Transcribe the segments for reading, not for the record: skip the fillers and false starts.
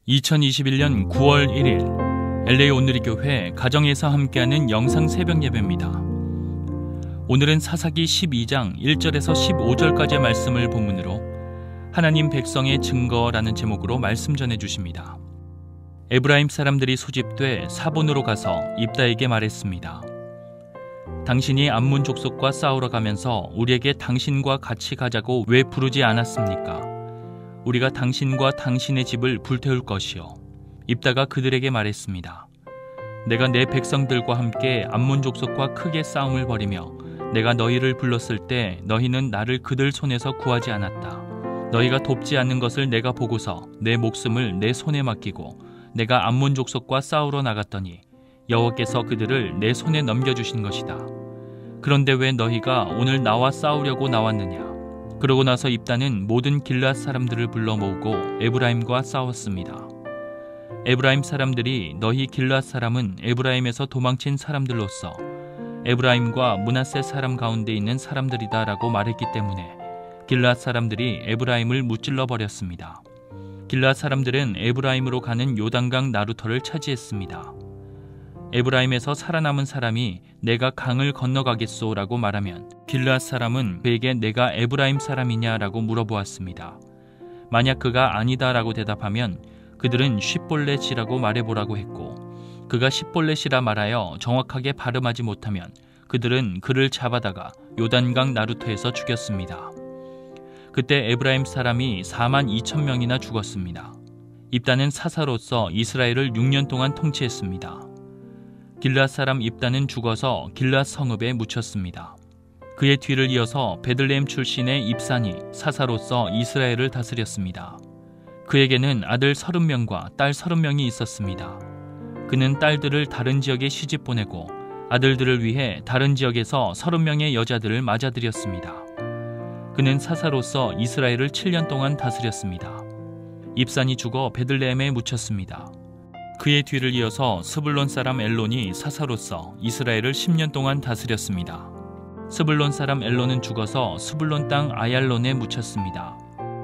2021년 9월 1일 LA 온누리교회 가정에서 함께하는 영상 새벽 예배입니다. 오늘은 사사기 12장 1절에서 15절까지의 말씀을 본문으로 하나님 백성의 증거라는 제목으로 말씀 전해주십니다. 에브라임 사람들이 소집돼 사본으로 가서 입다에게 말했습니다. 당신이 암몬 족속과 싸우러 가면서 우리에게 당신과 같이 가자고 왜 부르지 않았습니까? 우리가 당신과 당신의 집을 불태울 것이요. 입다가 그들에게 말했습니다. 내가 내 백성들과 함께 암몬 족속과 크게 싸움을 벌이며 내가 너희를 불렀을 때 너희는 나를 그들 손에서 구하지 않았다. 너희가 돕지 않는 것을 내가 보고서 내 목숨을 내 손에 맡기고 내가 암몬 족속과 싸우러 나갔더니 여호와께서 그들을 내 손에 넘겨주신 것이다. 그런데 왜 너희가 오늘 나와 싸우려고 나왔느냐? 그러고 나서 입다는 모든 길앗 사람들을 불러 모으고 에브라임과 싸웠습니다. 에브라임 사람들이 너희 길앗 사람은 에브라임에서 도망친 사람들로서 에브라임과 므낫세 사람 가운데 있는 사람들이다 라고 말했기 때문에 길앗 사람들이 에브라임을 무찔러 버렸습니다. 길앗 사람들은 에브라임으로 가는 요단강 나루터를 차지했습니다. 에브라임에서 살아남은 사람이 내가 강을 건너가겠소 라고 말하면 길앗 사람은 그에게 내가 에브라임 사람이냐 라고 물어보았습니다. 만약 그가 아니다 라고 대답하면 그들은 쉿볼렛이라고 말해보라고 했고 그가 쉿볼렛이라 말하여 정확하게 발음하지 못하면 그들은 그를 잡아다가 요단강 나루터에서 죽였습니다. 그때 에브라임 사람이 42,000명이나 죽었습니다. 입다는 사사로서 이스라엘을 6년 동안 통치했습니다. 길앗 사람 입다는 죽어서 길앗 성읍에 묻혔습니다. 그의 뒤를 이어서 베들레헴 출신의 입산이 사사로서 이스라엘을 다스렸습니다. 그에게는 아들 30명과 딸 30명이 있었습니다. 그는 딸들을 다른 지역에 시집 보내고 아들들을 위해 다른 지역에서 30명의 여자들을 맞아들였습니다. 그는 사사로서 이스라엘을 7년 동안 다스렸습니다. 입산이 죽어 베들레헴에 묻혔습니다. 그의 뒤를 이어서 스불론 사람 엘론이 사사로서 이스라엘을 10년 동안 다스렸습니다. 스불론 사람 엘론은 죽어서 스불론 땅 아얄론에 묻혔습니다.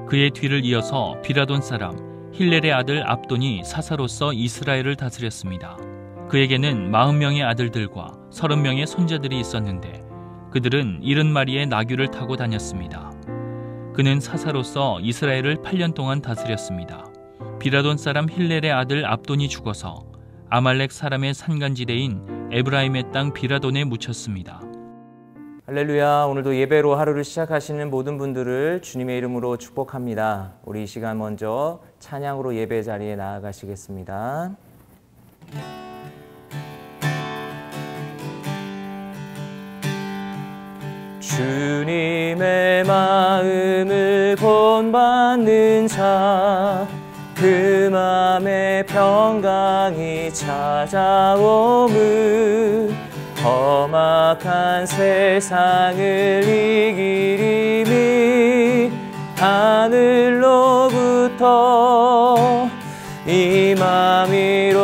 그의 뒤를 이어서 비라돈 사람 힐렐의 아들 압돈이 사사로서 이스라엘을 다스렸습니다. 그에게는 40명의 아들들과 30명의 손자들이 있었는데 그들은 70마리의 나귀를 타고 다녔습니다. 그는 사사로서 이스라엘을 8년 동안 다스렸습니다. 비라돈 사람 힐렐의 아들 압돈이 죽어서 아말렉 사람의 산간지대인 에브라임의 땅 비라돈에 묻혔습니다. 할렐루야. 오늘도 예배로 하루를 시작하시는 모든 분들을 주님의 이름으로 축복합니다. 우리 이 시간 먼저 찬양으로 예배 자리에 나아가시겠습니다. 주님의 마음을 본받는 자 그 맘에 평강이 찾아오므 험악한 세상을 이기리니 하늘로부터 임함이로다.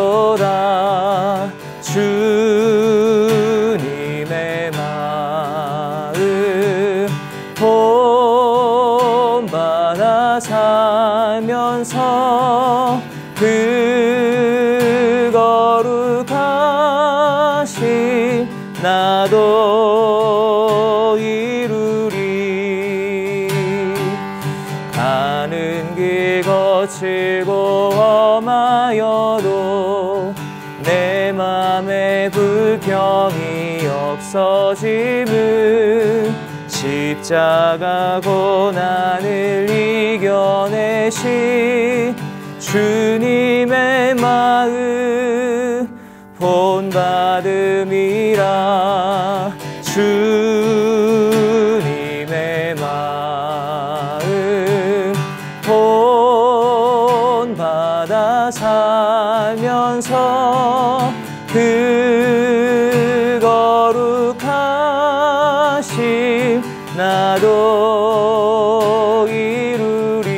주님의 마음 본받아 살면서 그 거룩하신 나도 이루리. 가는 길 거칠고 험하여도 내 맘에 불평이 없어짐은 십자가 고난을 이겨내신 주님의 마음 본받음이라. 주님의 마음 본받아 살면서 그 거룩하심 나도 이루리.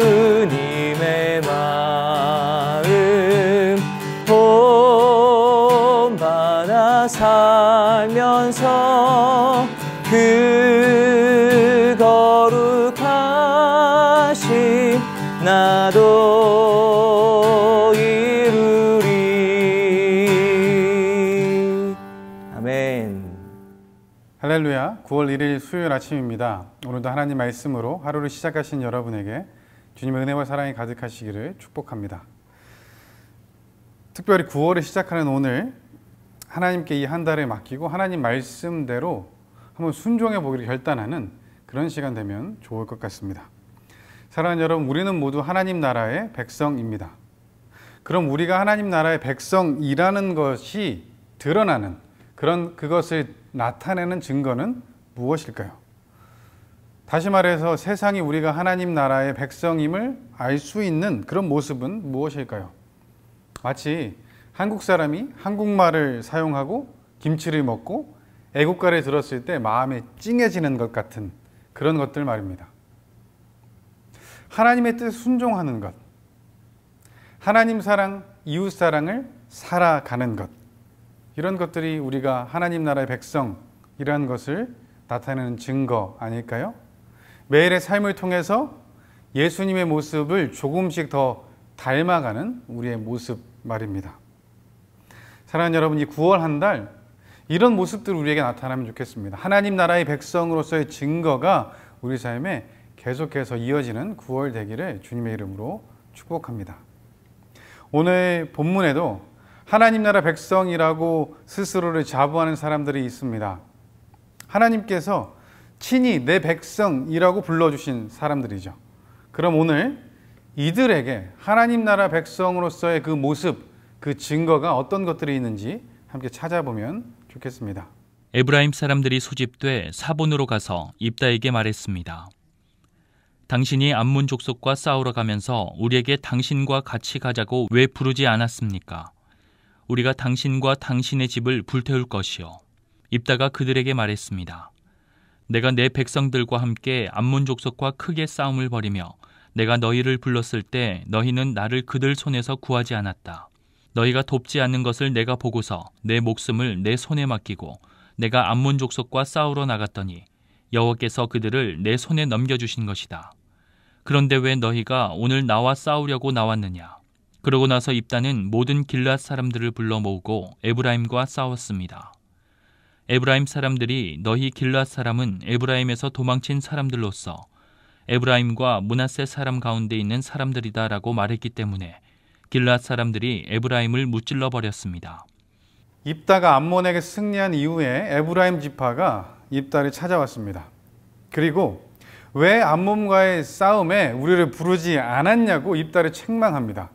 주님의 마음 본받아 살면서 그 거룩한 나도 이루리. 아멘. 할렐루야. 9월 1일 수요일 아침입니다. 오늘도 하나님 말씀으로 하루를 시작하신 여러분에게 주님의 은혜와 사랑이 가득하시기를 축복합니다. 특별히 9월을 시작하는 오늘 하나님께 이 한 달을 맡기고 하나님 말씀대로 한번 순종해 보기를 결단하는 그런 시간 되면 좋을 것 같습니다. 사랑하는 여러분, 우리는 모두 하나님 나라의 백성입니다. 그럼 우리가 하나님 나라의 백성이라는 것이 드러나는 그것을 나타내는 증거는 무엇일까요? 다시 말해서 세상이 우리가 하나님 나라의 백성임을 알 수 있는 그런 모습은 무엇일까요? 마치 한국 사람이 한국말을 사용하고 김치를 먹고 애국가를 들었을 때 마음에 찡해지는 것 같은 그런 것들 말입니다. 하나님의 뜻에 순종하는 것, 하나님 사랑, 이웃 사랑을 살아가는 것, 이런 것들이 우리가 하나님 나라의 백성이라는 것을 나타내는 증거 아닐까요? 매일의 삶을 통해서 예수님의 모습을 조금씩 더 닮아가는 우리의 모습 말입니다. 사랑하는 여러분, 이 9월 한 달 이런 모습들 우리에게 나타나면 좋겠습니다. 하나님 나라의 백성으로서의 증거가 우리 삶에 계속해서 이어지는 9월 되기를 주님의 이름으로 축복합니다. 오늘 본문에도 하나님 나라 백성이라고 스스로를 자부하는 사람들이 있습니다. 하나님께서 친히 내 백성이라고 불러주신 사람들이죠. 그럼 오늘 이들에게 하나님 나라 백성으로서의 그 모습, 그 증거가 어떤 것들이 있는지 함께 찾아보면 좋겠습니다. 에브라임 사람들이 소집돼 사본으로 가서 입다에게 말했습니다. 당신이 암몬 족속과 싸우러 가면서 우리에게 당신과 같이 가자고 왜 부르지 않았습니까? 우리가 당신과 당신의 집을 불태울 것이요. 입다가 그들에게 말했습니다. 내가 내 백성들과 함께 암몬 족속과 크게 싸움을 벌이며 내가 너희를 불렀을 때 너희는 나를 그들 손에서 구하지 않았다. 너희가 돕지 않는 것을 내가 보고서 내 목숨을 내 손에 맡기고 내가 암몬 족속과 싸우러 나갔더니 여호와께서 그들을 내 손에 넘겨주신 것이다. 그런데 왜 너희가 오늘 나와 싸우려고 나왔느냐? 그러고 나서 입다는 모든 길앗 사람들을 불러 모으고 에브라임과 싸웠습니다. 에브라임 사람들이 너희 길앗 사람은 에브라임에서 도망친 사람들로서 에브라임과 므낫세 사람 가운데 있는 사람들이다 라고 말했기 때문에 길앗 사람들이 에브라임을 무찔러 버렸습니다. 입다가 암몬에게 승리한 이후에 에브라임 지파가 입다를 찾아왔습니다. 그리고 왜 암몬과의 싸움에 우리를 부르지 않았냐고 입다를 책망합니다.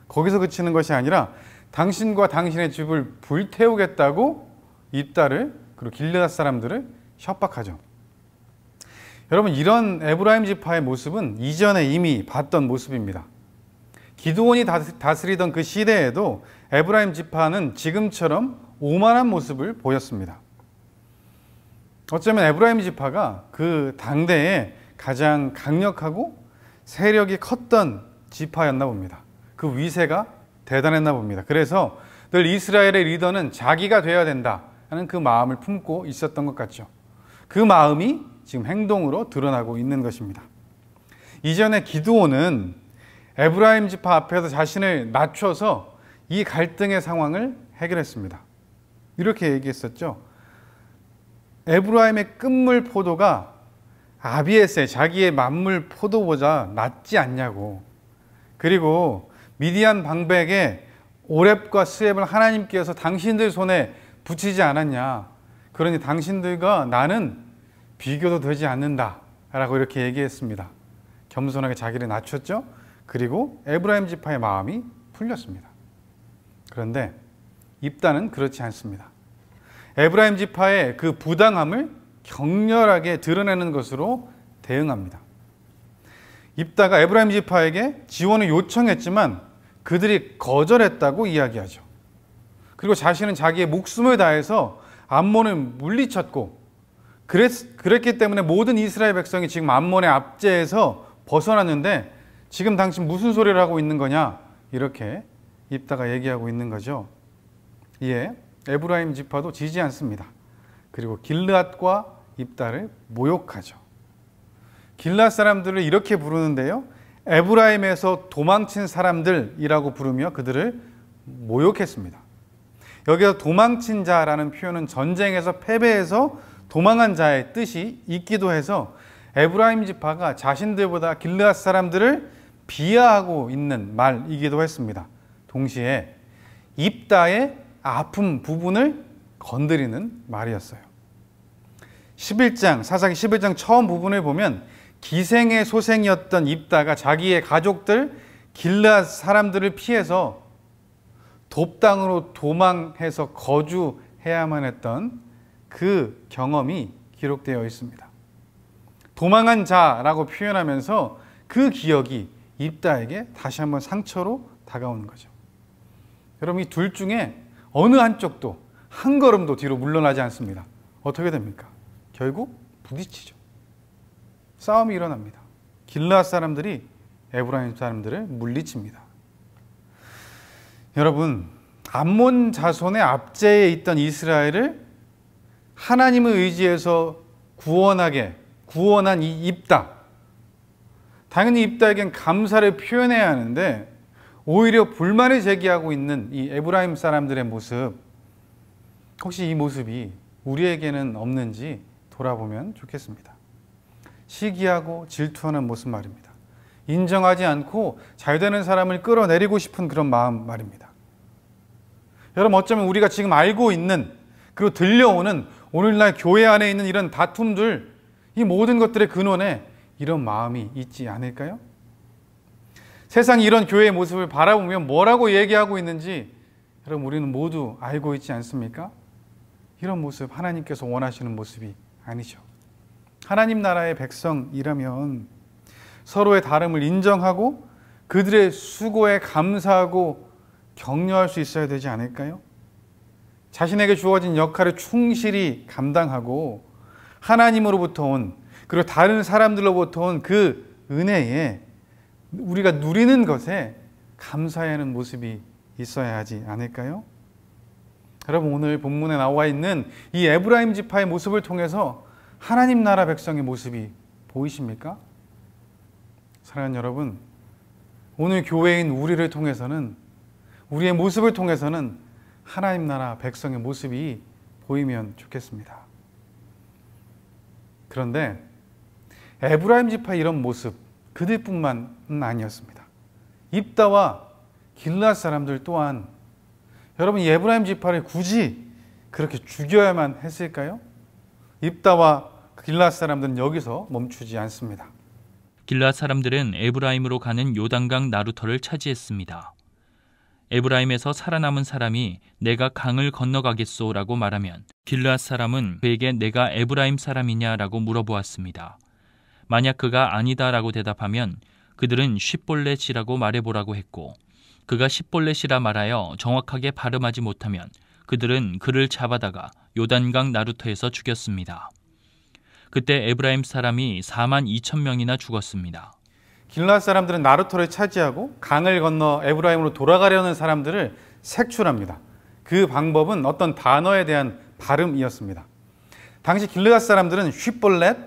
거기서 그치는 것이 아니라 당신과 당신의 집을 불태우겠다고 입다를 그리고 길앗 사람들을 협박하죠. 여러분, 이런 에브라임 지파의 모습은 이전에 이미 봤던 모습입니다. 기드온이 다스리던 그 시대에도 에브라임 지파는 지금처럼 오만한 모습을 보였습니다. 어쩌면 에브라임 지파가 그 당대에 가장 강력하고 세력이 컸던 지파였나 봅니다. 그 위세가 대단했나 봅니다. 그래서 늘 이스라엘의 리더는 자기가 되어야 된다 하는 그 마음을 품고 있었던 것 같죠. 그 마음이 지금 행동으로 드러나고 있는 것입니다. 이전에 기드온은 에브라임 지파 앞에서 자신을 낮춰서 이 갈등의 상황을 해결했습니다. 이렇게 얘기했었죠. 에브라임의 끝물 포도가 아비에세 자기의 만물 포도보다 낫지 않냐고. 그리고 미디안 방백에 오렙과 스웹을 하나님께서 당신들 손에 붙이지 않았냐. 그러니 당신들과 나는 비교도 되지 않는다 라고 이렇게 얘기했습니다. 겸손하게 자기를 낮췄죠. 그리고 에브라임 지파의 마음이 풀렸습니다. 그런데 입다는 그렇지 않습니다. 에브라임 지파의 그 부당함을 격렬하게 드러내는 것으로 대응합니다. 입다가 에브라임 지파에게 지원을 요청했지만 그들이 거절했다고 이야기하죠. 그리고 자신은 자기의 목숨을 다해서 암몬을 물리쳤고 그랬기 때문에 모든 이스라엘 백성이 지금 암몬의 압제에서 벗어났는데 지금 당신 무슨 소리를 하고 있는 거냐? 이렇게 입다가 얘기하고 있는 거죠. 이에 에브라임 지파도 지지 않습니다. 그리고 길르앗과 입다를 모욕하죠. 길르앗 사람들을 이렇게 부르는데요. 에브라임에서 도망친 사람들이라고 부르며 그들을 모욕했습니다. 여기서 도망친 자라는 표현은 전쟁에서 패배해서 도망한 자의 뜻이 있기도 해서 에브라임 지파가 자신들보다 길르앗 사람들을 비하하고 있는 말이기도 했습니다. 동시에 입다의 아픈 부분을 건드리는 말이었어요. 11장, 사사기 11장 처음 부분을 보면 기생의 소생이었던 입다가 자기의 가족들 길르앗 사람들을 피해서 돕당으로 도망해서 거주해야만 했던 그 경험이 기록되어 있습니다. 도망한 자라고 표현하면서 그 기억이 입다에게 다시 한번 상처로 다가오는 거죠. 여러분, 이 둘 중에 어느 한쪽도 한 걸음도 뒤로 물러나지 않습니다. 어떻게 됩니까? 결국 부딪히죠. 싸움이 일어납니다. 길르앗 사람들이 에브라임 사람들을 물리칩니다. 여러분, 암몬 자손의 압제에 있던 이스라엘을 하나님의 의지에서 구원한 이 입다. 당연히 입다에겐 감사를 표현해야 하는데 오히려 불만을 제기하고 있는 이 에브라임 사람들의 모습, 혹시 이 모습이 우리에게는 없는지 돌아보면 좋겠습니다. 시기하고 질투하는 모습 말입니다. 인정하지 않고 잘되는 사람을 끌어내리고 싶은 그런 마음 말입니다. 여러분, 어쩌면 우리가 지금 알고 있는, 그리고 들려오는 오늘날 교회 안에 있는 이런 다툼들, 이 모든 것들의 근원에 이런 마음이 있지 않을까요? 세상이 이런 교회의 모습을 바라보면 뭐라고 얘기하고 있는지 여러분, 우리는 모두 알고 있지 않습니까? 이런 모습, 하나님께서 원하시는 모습이 아니죠. 하나님 나라의 백성이라면 서로의 다름을 인정하고 그들의 수고에 감사하고 격려할 수 있어야 되지 않을까요? 자신에게 주어진 역할을 충실히 감당하고 하나님으로부터 온, 그리고 다른 사람들로부터 온 그 은혜에 우리가 누리는 것에 감사해야 하는 모습이 있어야 하지 않을까요? 여러분, 오늘 본문에 나와 있는 이 에브라임 지파의 모습을 통해서 하나님 나라 백성의 모습이 보이십니까? 사랑하는 여러분, 오늘 교회인 우리를 통해서는, 우리의 모습을 통해서는 하나님 나라 백성의 모습이 보이면 좋겠습니다. 그런데 에브라임 지파의 이런 모습, 그들뿐만은 아니었습니다. 입다와 길르앗 사람들 또한, 여러분, 이 에브라임 지파를 굳이 그렇게 죽여야만 했을까요? 입다와 길르앗 사람들은 여기서 멈추지 않습니다. 길르앗 사람들은 에브라임으로 가는 요단강 나루터를 차지했습니다. 에브라임에서 살아남은 사람이 내가 강을 건너가겠소라고 말하면 길르앗 사람은 그에게 내가 에브라임 사람이냐라고 물어보았습니다. 만약 그가 아니다라고 대답하면 그들은 쉿볼렛이라고 말해보라고 했고, 그가 쉿볼렛이라 말하여 정확하게 발음하지 못하면 그들은 그를 잡아다가 요단강 나루터에서 죽였습니다. 그때 에브라임 사람이 42,000명이나 죽었습니다. 길르앗 사람들은 나루터를 차지하고 강을 건너 에브라임으로 돌아가려는 사람들을 색출합니다. 그 방법은 어떤 단어에 대한 발음이었습니다. 당시 길르앗 사람들은 쉿볼렛,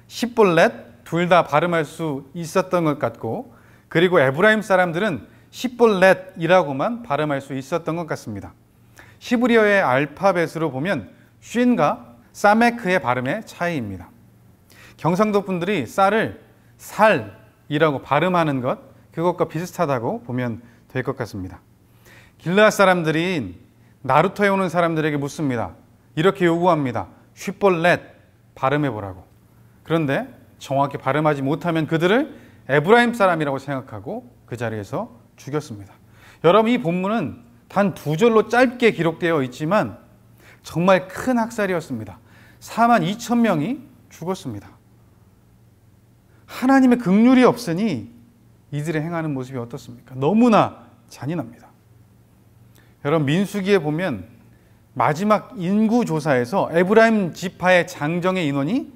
쉿볼렛 둘 다 발음할 수 있었던 것 같고, 그리고 에브라임 사람들은 쉿볼렛이라고만 발음할 수 있었던 것 같습니다. 히브리어의 알파벳으로 보면 쉰과 사메크의 발음의 차이입니다. 경상도 분들이 쌀을 살이라고 발음하는 것, 그것과 비슷하다고 보면 될 것 같습니다. 길르앗 사람들이 나루터에 오는 사람들에게 묻습니다. 이렇게 요구합니다. 쉿볼렛 발음해보라고. 그런데 정확히 발음하지 못하면 그들을 에브라임 사람이라고 생각하고 그 자리에서 죽였습니다. 여러분, 이 본문은 단 2절로 짧게 기록되어 있지만 정말 큰 학살이었습니다. 42,000명이 죽었습니다. 하나님의 긍휼이 없으니 이들의 행하는 모습이 어떻습니까? 너무나 잔인합니다. 여러분, 민수기에 보면 마지막 인구조사에서 에브라임 지파의 장정의 인원이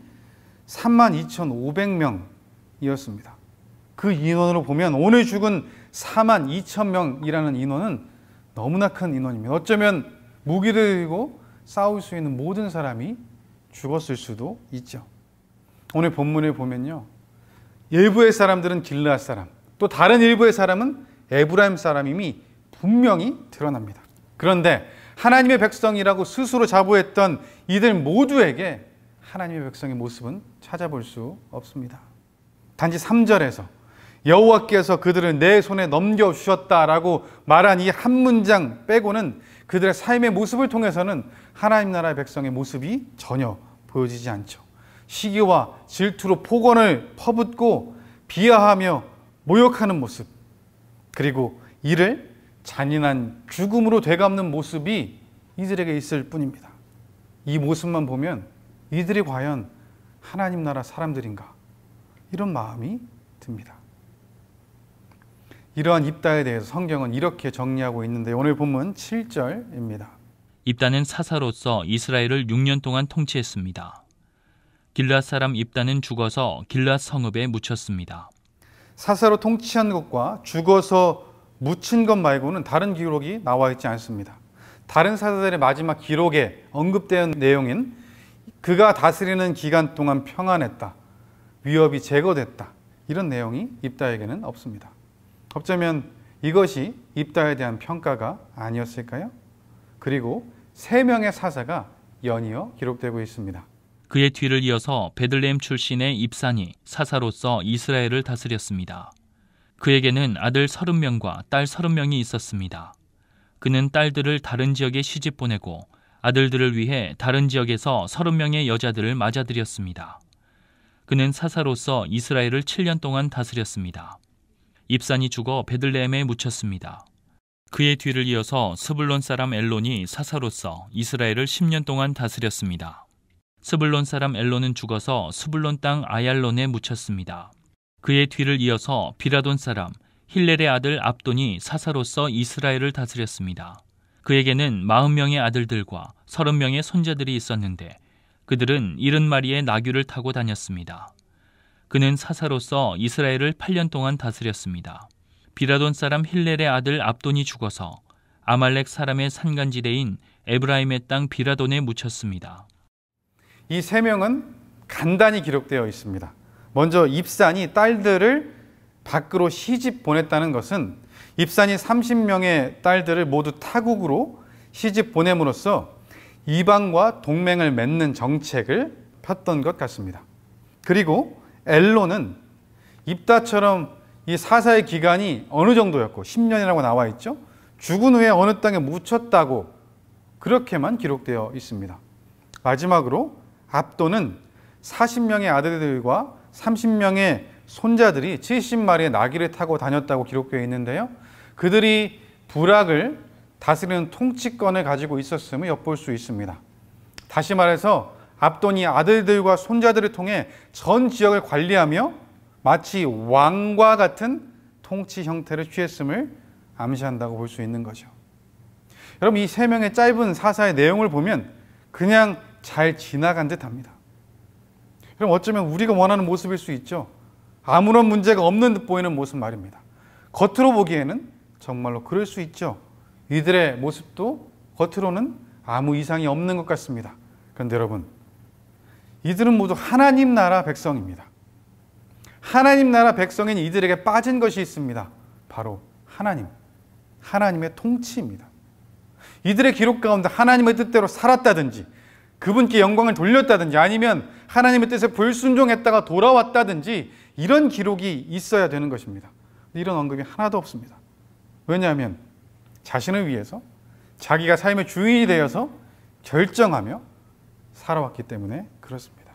32,500명이었습니다. 그 인원으로 보면 오늘 죽은 42,000명이라는 인원은 너무나 큰 인원입니다. 어쩌면 무기를 들고 싸울 수 있는 모든 사람이 죽었을 수도 있죠. 오늘 본문을 보면요, 일부의 사람들은 길르앗 사람, 또 다른 일부의 사람은 에브라임 사람임이 분명히 드러납니다. 그런데 하나님의 백성이라고 스스로 자부했던 이들 모두에게 하나님의 백성의 모습은 찾아볼 수 없습니다. 단지 3절에서 여호와께서 그들을 내 손에 넘겨주셨다라고 말한 이 한 문장 빼고는 그들의 삶의 모습을 통해서는 하나님 나라의 백성의 모습이 전혀 보여지지 않죠. 시기와 질투로 폭언을 퍼붓고 비하하며 모욕하는 모습, 그리고 이를 잔인한 죽음으로 되갚는 모습이 이들에게 있을 뿐입니다. 이 모습만 보면 이들이 과연 하나님 나라 사람들인가? 이런 마음이 듭니다. 이러한 입다에 대해서 성경은 이렇게 정리하고 있는데 오늘 본문 7절입니다. 입다는 사사로서 이스라엘을 6년 동안 통치했습니다. 길앗 사람 입다는 죽어서 길앗 성읍에 묻혔습니다. 사사로 통치한 것과 죽어서 묻힌 것 말고는 다른 기록이 나와 있지 않습니다. 다른 사사들의 마지막 기록에 언급된 내용인 그가 다스리는 기간 동안 평안했다, 위협이 제거됐다, 이런 내용이 입다에게는 없습니다. 어쩌면 이것이 입다에 대한 평가가 아니었을까요? 그리고 3명의 사사가 연이어 기록되고 있습니다. 그의 뒤를 이어서 베들레헴 출신의 입산이 사사로서 이스라엘을 다스렸습니다. 그에게는 아들 30명과 딸 30명이 있었습니다. 그는 딸들을 다른 지역에 시집 보내고 아들들을 위해 다른 지역에서 30명의 여자들을 맞아들였습니다. 그는 사사로서 이스라엘을 7년 동안 다스렸습니다. 입산이 죽어 베들레헴에 묻혔습니다. 그의 뒤를 이어서 스불론 사람 엘론이 사사로서 이스라엘을 10년 동안 다스렸습니다. 스불론 사람 엘론은 죽어서 스불론 땅 아얄론에 묻혔습니다. 그의 뒤를 이어서 비라돈 사람 힐렐의 아들 압돈이 사사로서 이스라엘을 다스렸습니다. 그에게는 40명의 아들들과 30명의 손자들이 있었는데 그들은 70마리의 나귀를 타고 다녔습니다. 그는 사사로서 이스라엘을 8년 동안 다스렸습니다. 비라돈 사람 힐렐의 아들 압돈이 죽어서 아말렉 사람의 산간지대인 에브라임의 땅 비라돈에 묻혔습니다. 이 3명은 간단히 기록되어 있습니다. 먼저 입산이 딸들을 밖으로 시집 보냈다는 것은 입산이 30명의 딸들을 모두 타국으로 시집 보냄으로써 이방과 동맹을 맺는 정책을 폈던 것 같습니다. 그리고 엘론은 입다처럼 이 사사의 기간이 어느 정도였고 10년이라고 나와 있죠. 죽은 후에 어느 땅에 묻혔다고 그렇게만 기록되어 있습니다. 마지막으로 압돈은 40명의 아들들과 30명의 손자들이 70마리의 나귀를 타고 다녔다고 기록되어 있는데요. 그들이 부락을 다스리는 통치권을 가지고 있었음을 엿볼 수 있습니다. 다시 말해서 압돈이 아들들과 손자들을 통해 전 지역을 관리하며 마치 왕과 같은 통치 형태를 취했음을 암시한다고 볼 수 있는 거죠. 여러분, 이 3명의 짧은 사사의 내용을 보면 그냥 잘 지나간 듯합니다. 그럼 어쩌면 우리가 원하는 모습일 수 있죠. 아무런 문제가 없는 듯 보이는 모습 말입니다. 겉으로 보기에는 정말로 그럴 수 있죠. 이들의 모습도 겉으로는 아무 이상이 없는 것 같습니다. 그런데 여러분, 이들은 모두 하나님 나라 백성입니다. 하나님 나라 백성인 이들에게 빠진 것이 있습니다. 바로 하나님의 통치입니다. 이들의 기록 가운데 하나님의 뜻대로 살았다든지 그분께 영광을 돌렸다든지 아니면 하나님의 뜻에 불순종했다가 돌아왔다든지 이런 기록이 있어야 되는 것입니다. 이런 언급이 하나도 없습니다. 왜냐하면 자신을 위해서 자기가 삶의 주인이 되어서 결정하며 살아왔기 때문에 그렇습니다.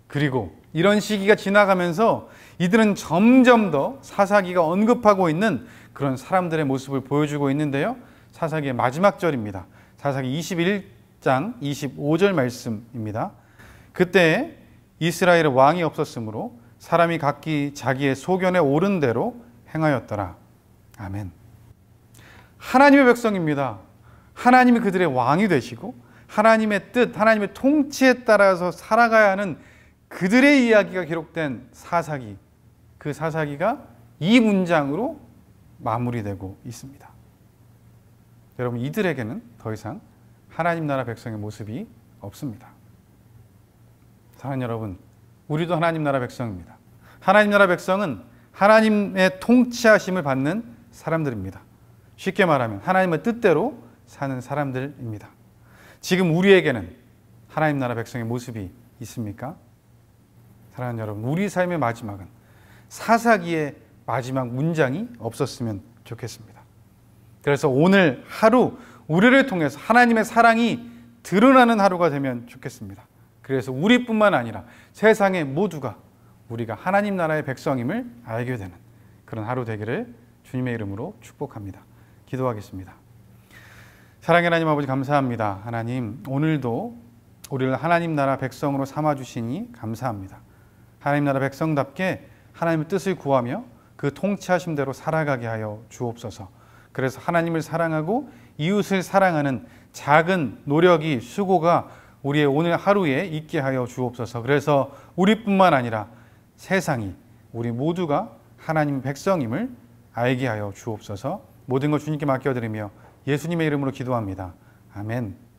그리고 이런 시기가 지나가면서 이들은 점점 더 사사기가 언급하고 있는 그런 사람들의 모습을 보여주고 있는데요. 사사기의 마지막 절입니다. 사사기 21장 25절 말씀입니다. 그때 이스라엘에 왕이 없었으므로 사람이 각기 자기의 소견에 옳은 대로 행하였더라. 아멘. 하나님의 백성입니다. 하나님이 그들의 왕이 되시고 하나님의 뜻, 하나님의 통치에 따라서 살아가야 하는 그들의 이야기가 기록된 사사기, 그 사사기가 이 문장으로 마무리되고 있습니다. 여러분, 이들에게는 더 이상 하나님 나라 백성의 모습이 없습니다. 사랑하는 여러분, 우리도 하나님 나라 백성입니다. 하나님 나라 백성은 하나님의 통치하심을 받는 사람들입니다. 쉽게 말하면 하나님의 뜻대로 사는 사람들입니다. 지금 우리에게는 하나님 나라 백성의 모습이 있습니까? 사랑하는 여러분, 우리 삶의 마지막은 사사기의 마지막 문장이 없었으면 좋겠습니다. 그래서 오늘 하루 우리를 통해서 하나님의 사랑이 드러나는 하루가 되면 좋겠습니다. 그래서 우리뿐만 아니라 세상의 모두가 우리가 하나님 나라의 백성임을 알게 되는 그런 하루 되기를 주님의 이름으로 축복합니다. 기도하겠습니다. 사랑의 하나님 아버지, 감사합니다. 하나님, 오늘도 우리를 하나님 나라 백성으로 삼아주시니 감사합니다. 하나님 나라 백성답게 하나님의 뜻을 구하며 그 통치하심대로 살아가게 하여 주옵소서. 그래서 하나님을 사랑하고 이웃을 사랑하는 작은 노력이, 수고가 우리의 오늘 하루에 있게 하여 주옵소서. 그래서 우리뿐만 아니라 세상이, 우리 모두가 하나님 백성임을 알게 하여 주옵소서. 모든 것 주님께 맡겨드리며 예수님의 이름으로 기도합니다. 아멘.